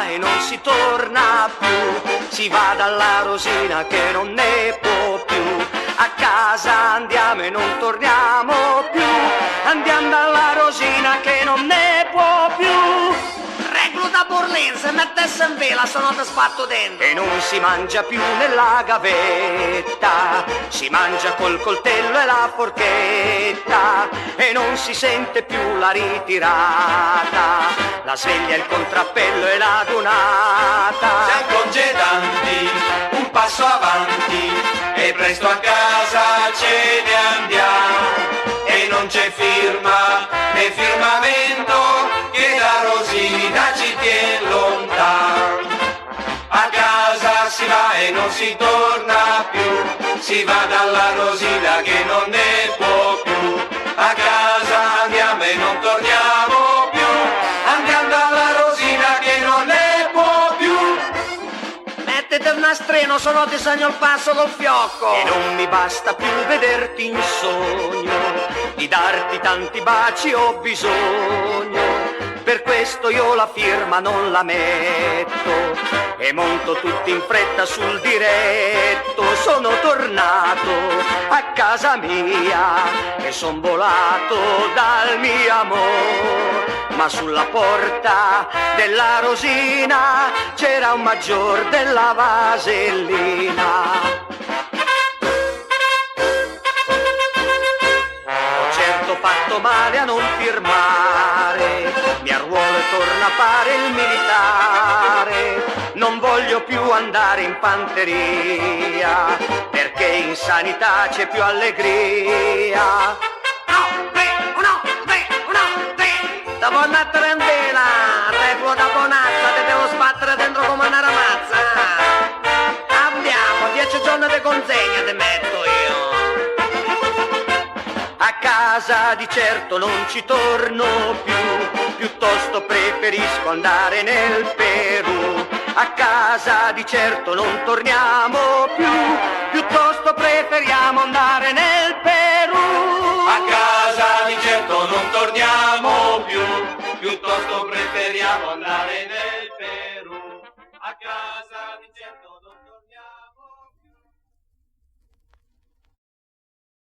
va e non si torna più, si va dalla Rosina che non ne può più, a casa andiamo e non torniamo più, andiamo dalla Rosina che non ne può più. Reglo da Borlense, mettesse in vela, sono te spatto dentro. E non si mangia più nella gavetta, si mangia col coltello e la forchetta, e non si sente più la ritirata, la sveglia, il contrappello e la donata. Siamo congedanti, un passo avanti, e presto a casa ce ne andiamo, e non c'è firma né firmamento che da Rosina ci tien lontano. A casa si va e non si torna più, si va dalla Rosina che non ne può più, a casa andiamo e non torniamo più, andiamo dalla Rosina che non ne può più. Mettete il nastrino, se no ti segno il passo col fiocco. E non mi basta più vederti in sogno, di darti tanti baci ho bisogno, per questo io la firma non la metto, e monto tutti in fretta sul diretto. Sono tornato a casa mia e son volato dal mio amor, ma sulla porta della Rosina c'era un maggior della vasellina. Fatto male a non firmare, mi arruolo e torna a fare il militare, non voglio più andare in fanteria, perché in sanità c'è più allegria. No, devo mettere in vela, reglo da Bonazza, te devo sbattere dentro come una ramazza. Andiamo, 10 giorni di consegna ti metto io. A casa di certo non ci torno più, piuttosto preferisco andare nel Perù. A casa di certo non torniamo più, piuttosto preferiamo andare nel Perù. A casa di certo non torniamo più, piuttosto preferiamo andare nel Perù. A casa di certo